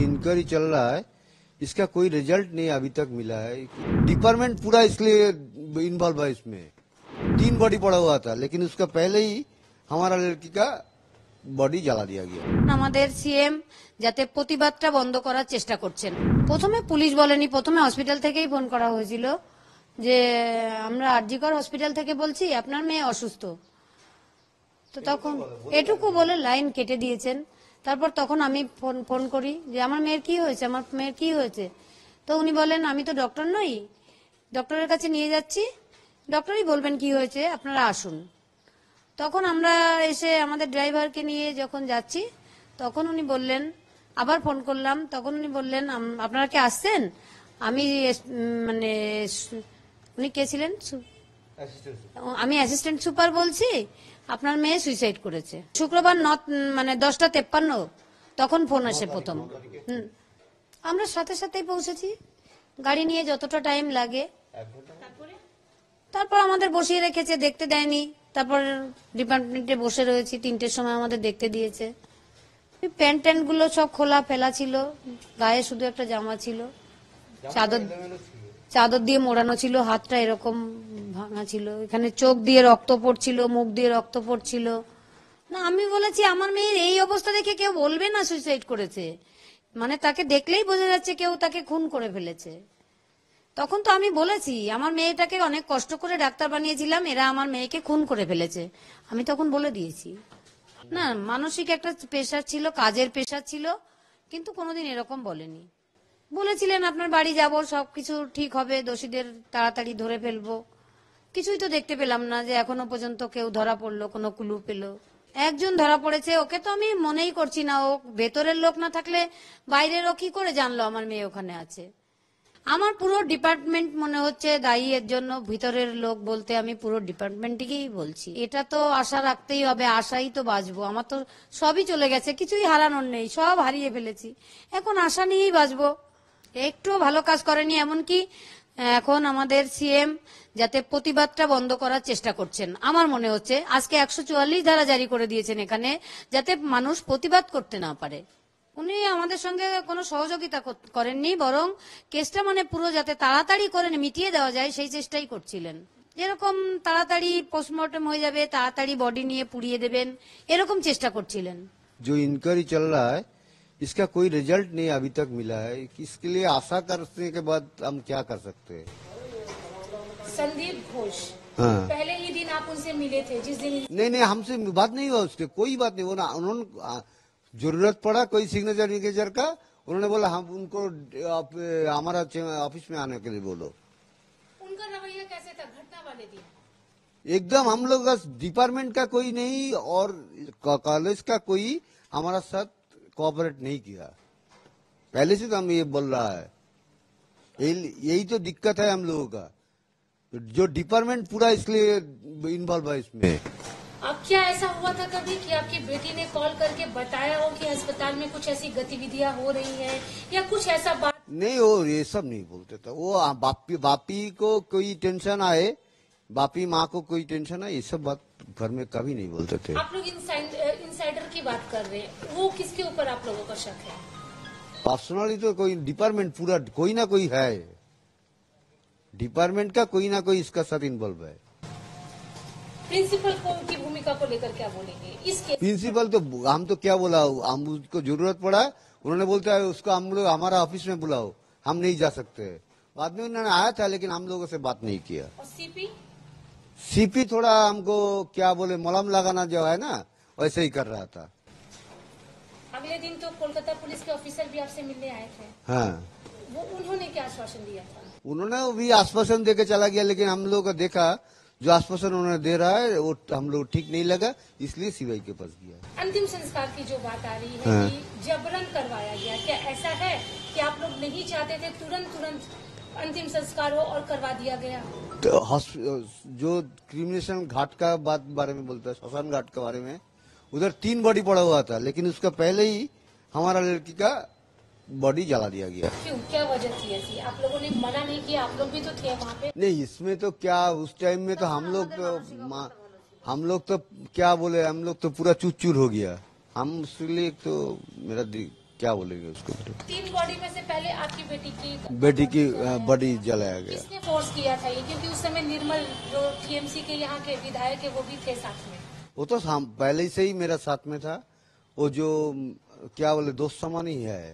Inquiry चल रहा है इसका कोई रिजल्ट नहीं अभी तक मिला है। डिपार्टमेंट पूरा इसलिए इन्वॉल्व है इसमें। 3 बॉडी पड़ा हुआ था लेकिन उसका पहले ही हमारा लड़की का बॉडी जला दिया गया। আমাদের সিএম যাতে প্রতিবাদটা বন্ধ করার চেষ্টা করছেন। প্রথমে পুলিশ বলেনি, প্রথমে হসপিটাল থেকেই ফোন করা হয়েছিল যে আমরা আরজিকর হসপিটাল থেকে বলছি আপনার মেয়ে অসুস্থ। তো তখন এটুকু বলে লাইন কেটে দিয়েছেন। তারপর তখন আমি ফোন করি যে আমার মেয়ের কি হয়েছে, আমার মেয়ের কি হয়েছে। তো উনি বলেন আমি তো ডক্টর নই, ডক্টরের কাছে নিয়ে যাচ্ছি, ডক্টরই বলবেন কি হয়েছে, আপনারা আসুন। তখন আমরা এসে আমাদের ড্রাইভারকে নিয়ে যখন যাচ্ছি তখন উনি বললেন, আবার ফোন করলাম, তখন উনি বললেন আপনারা কি আসছেন, আমি মানে উনি কে ছিলেন, আমি অ্যাসিস্ট্যান্ট সুপার বলছি, আপনার মেয়ে সুইসাইড করেছে। শুক্রবার 10:53 তখন ফোন আসে প্রথম। আমরা সাথে সাথেই পৌঁছেছি, গাড়ি নিয়ে যতটা টাইম লাগে। তারপর আমাদের বসিয়ে রেখেছে, দেখতে দেয়নি। তারপর ডিপার্টমেন্টে বসে রয়েছি, 3টের সময় আমাদের দেখতে দিয়েছে। প্যান্ট ট্যান্ট গুলো সব খোলা ফেলা ছিল, গায়ে শুধু একটা জামা ছিল, চাদর দিয়ে মোড়ানো ছিল, হাতটা এরকম ভাঙা ছিল, এখানে চোখ দিয়ে রক্ত পড়ছিল, মুখ দিয়ে রক্ত পড়ছিল। না আমি বলেছি আমার মেয়ের এই অবস্থা দেখে কেউ বলবে না সুইসাইড করেছে, মানে তাকে দেখলেই বোঝা যাচ্ছে কেউ তাকে খুন করে ফেলেছে। তখন তো আমি বলেছি আমার মেয়েটাকে অনেক কষ্ট করে ডাক্তার বানিয়েছিলাম, এরা আমার মেয়েকে খুন করে ফেলেছে, আমি তখন বলে দিয়েছি। না মানসিক একটা প্রেশার ছিল, কাজের প্রেশার ছিল, কিন্তু কোনোদিন এরকম বলেনি। বলেছিলেন আপনার বাড়ি যাব, সবকিছু ঠিক হবে, দোষীদের তাড়াতাড়ি ধরে ফেলবো। কিছুই তো দেখতে পেলাম না যে এখনো পর্যন্ত কেউ ধরা পড়লো, কোনো ক্লু পেলো। একজন ধরা পড়েছে, ওকে তো আমি মনেই করছি না, ও ভেতরের লোক না থাকলে বাইরের ও কি করে জানলো আমার মেয়ে ওখানে আছে। আমার পুরো ডিপার্টমেন্ট মনে হচ্ছে দায়ী এর জন্য, ভিতরের লোক বলতে আমি পুরো ডিপার্টমেন্টকেই বলছি। এটা তো আশা রাখতেই হবে, আশাই তো বাঁচবো। আমার তো সবই চলে গেছে, কিছুই হারানোর নেই, সব হারিয়ে ফেলেছি, এখন আশা নিয়েই বাঁচবো। একটু ভালো কাজ করেনি, এমনকি এখন আমাদের সিএম যাতে প্রতিবাদটা বন্ধ করার চেষ্টা করছেন। আমার মনে হচ্ছে আজকে 144 ধারা জারি করে দিয়েছেন এখানে, যাতে মানুষ প্রতিবাদ করতে না পারে। উনি আমাদের সঙ্গে কোনো সহযোগিতা করেননি, বরং কেসটা পুরো যাতে তাড়াতাড়ি করে মিটিয়ে দেওয়া যায় সেই চেষ্টাই করছিলেন। যেরকম তাড়াতাড়ি পোস্টমর্টম হয়ে যাবে, তাড়াতাড়ি বডি নিয়ে পুড়িয়ে দেবেন, এরকম চেষ্টা করছিলেন। जो इंक्वायरी चल रहा है इसका कोई रिजल्ट नहीं अभी तक मिला है, इसके लिए आशा करने के बाद हम क्या कर सकते हैं। संदीप घोष, हाँ। पहले ही दिन आप उनसे मिले थे, जिस दिन नहीं हमसे बात नहीं हुआ, उसके कोई बात नहीं। उन्होंने जरूरत पड़ा कोई सिग्नेचर विग्नेचर का, उन्होंने बोला हम उनको हमारा ऑफिस में आने के लिए बोलो। उनका रवैया कैसे था घटना वाले दिन? एकदम हम लोग का डिपार्टमेंट का कोई नहीं और कॉलेज का कोई हमारा साथ कोऑपरेट नहीं किया, पहले से तो हम ये बोल रहा है। यही तो दिक्कत है हम लोगों का, जो डिपार्टमेंट पूरा इसलिए इन्वॉल्व है इसमें। अब क्या ऐसा हुआ था कभी कि आपकी बेटी ने कॉल करके बताया हो कि अस्पताल में कुछ ऐसी गतिविधियां हो रही हैं या कुछ ऐसा बात? नहीं, वो ये सब नहीं बोलते था। वो बापी को कोई टेंशन आए, बापी माँ को कोई टेंशन आए, ये सब बात घर में कभी नहीं बोलते थे। आप लोग इनसाइडर की बात कर रहे हैं, वो किसके ऊपर आप लोगों का शक है? पर्सनली तो कोई डिपार्टमेंट पूरा कोई ना कोई है, डिपार्टमेंट का कोई ना कोई इसका साथ इन्वॉल्व है। प्रिंसिपल को की भूमिका को लेकर क्या बोलेंगे इसके? प्रिंसिपल तो हम तो क्या बोला, हम उसको जरूरत पड़ा, उन्होंने बोलता है उसको हम लोग हमारा ऑफिस में बुलाओ, हम नहीं जा सकते। बाद में उन्होंने आया था लेकिन हम लोगों से बात नहीं किया। और सीपी थोड़ा हमको क्या बोले मलहम लगाना जो है ना, वैसे ही कर रहा था। अगले दिन तो कोलकाता पुलिस के ऑफिसर भी आपसे मिलने आए थे। हाँ, वो उन्होंने क्या आश्वासन दिया था? उन्होंने भी आश्वासन देके चला गया, लेकिन हम लोग का देखा जो आश्वासन उन्होंने दे रहा है वो हम लोग ठीक नहीं लगा, इसलिए सीबीआई के पास गया। अंतिम संस्कार की जो बात आ रही है हाँ। कि जबरन करवाया गया, क्या ऐसा है कि आप लोग नहीं चाहते थे तुरंत अंतिम संस्कार हो और करवा दिया गया? तो जो क्रिमिनेशन घाट का बारे में बोलता है, श्मशान घाट के बारे में, उधर 3 बॉडी पड़ा हुआ था लेकिन उसका पहले ही हमारा लड़की का बॉडी जला दिया गया। क्यों, क्या वजह थी ऐसी? आप लोगों ने मना नहीं किया, आप लोग भी तो थे वहाँ पे। नहीं, इसमें तो क्या उस टाइम में तो हम लोग तो क्या बोले, हम लोग तो पूरा चूर चूर हो गया। हम इसलिए तो मेरा क्या बोलेंगे उसको। 3 बॉडी में से पहले आपकी बेटी की बॉडी जलाया गया। किसने फोर्स किया था ये? क्योंकि उस समय निर्मल जो टीएमसी के यहाँ के विधायक है वो भी थे साथ में। वो तो पहले से ही मेरा साथ में था। वो जो क्या बोले दोस्त समान ही है।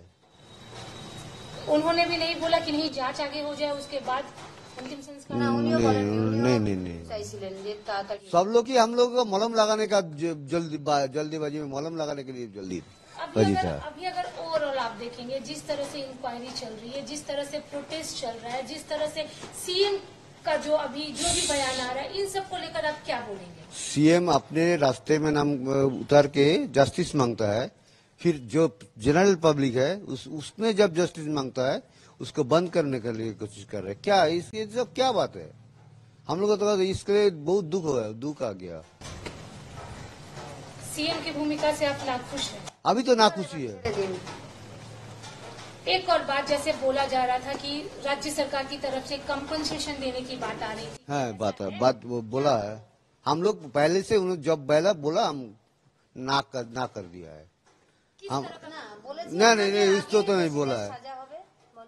उन्होंने भी नहीं बोला कि नहीं जांच आगे हो जाए उसके बाद अंतिम संस्कार? नहीं सब लोग ही हम लोग को मलहम लगाने का जल्दीबाजी में मलहम लगाने के लिए जल्दी था। अभी अगर ओवरऑल आप देखेंगे जिस तरह से इंक्वायरी चल रही है, जिस तरह से प्रोटेस्ट चल रहा है, जिस तरह से सीएम का जो भी बयान आ रहा है, इन सब को लेकर आप क्या बोलेंगे? सीएम अपने रास्ते में नाम उतर के जस्टिस मांगता है, फिर जो जनरल पब्लिक है उसमें जब जस्टिस मांगता है उसको बंद करने के लिए कोशिश कर रहे हैं। क्या इसके सब क्या बात है? हम लोग तो इसके लिए बहुत दुख आ गया। सीएम की भूमिका से आप नाखुश हैं? अभी तो नाखुशी है। एक और बात, जैसे बोला जा रहा था कि राज्य सरकार की तरफ से कंपनसेशन देने की बात आ रही थी। हाँ बात वो बोला है। हम लोग पहले से उन्होंने जब पहला बोला हम ना कर दिया है। हम नहीं इसको तो नहीं बोला है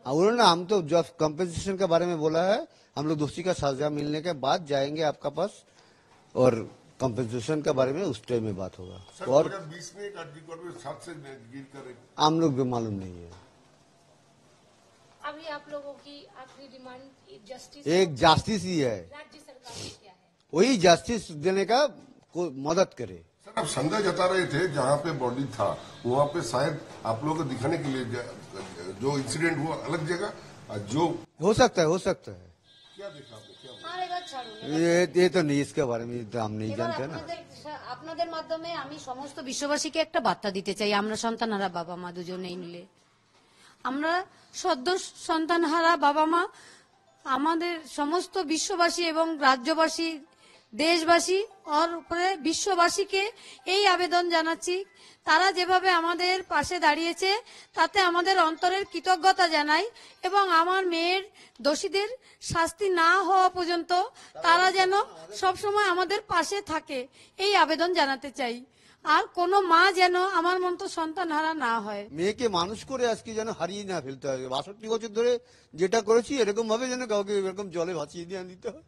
उन्होंने। हम तो जब कंपनसेशन के बारे में बोला है, हम लोग दोषी का सजा मिलने के बाद जाएंगे आपका पास और कंपनसेशन के बारे में उस टाइम में बात होगा। और 2020 में एक आर्टिकल 7 से गिर कर हम लोग को मालूम नहीं है। अभी आप लोगों की आखिरी डिमांड जस्टिस, एक जस्टिस ही है। राज्य सरकार की क्या है? वही जस्टिस देने का कोई मदद करे। सर आप संदेह जता रहे थे जहाँ पे बॉडी था वहाँ पे शायद आप लोगों को दिखाने के लिए जो इंसिडेंट हुआ अलग जगह जो हो सकता है क्या देखा आपने? क्या ये तो नहीं, इसके बारे में तो हम नहीं जानते ना। আপনাদের মাধ্যমে আমি সমস্ত বিশ্ববাসীকে একটা বার্তা দিতে চাই। আমরা সন্তানহারা বাবা মা দুজনেই মিলে, আমরা সদ্য সন্তানহারা বাবা মা, আমাদের সমস্ত বিশ্ববাসী এবং রাজ্যবাসী, দেশবাসী আর উপরে বিশ্ববাসীকে এই আবেদন জানাচ্ছি, তারা যেভাবে আমাদের পাশে দাঁড়িয়েছে তাতে আমাদের অন্তরের কৃতজ্ঞতা জানাই এবং আমার মেয়ের দোষীদের শাস্তি না হওয়া পর্যন্ত তারা যেন সবসময় আমাদের পাশে থাকে এই আবেদন জানাতে চাই। আর কোনো মা যেন আমার মতো সন্তান হারা না হয়। মেয়েকে মানুষ করে আজকে যেন হারিয়ে না ফেলতে হয়। 62 বছর ধরে যেটা করেছি এরকম ভাবে যেন কাউকে এরকম জলে ভাসিয়ে দিয়ে দিতে হয়।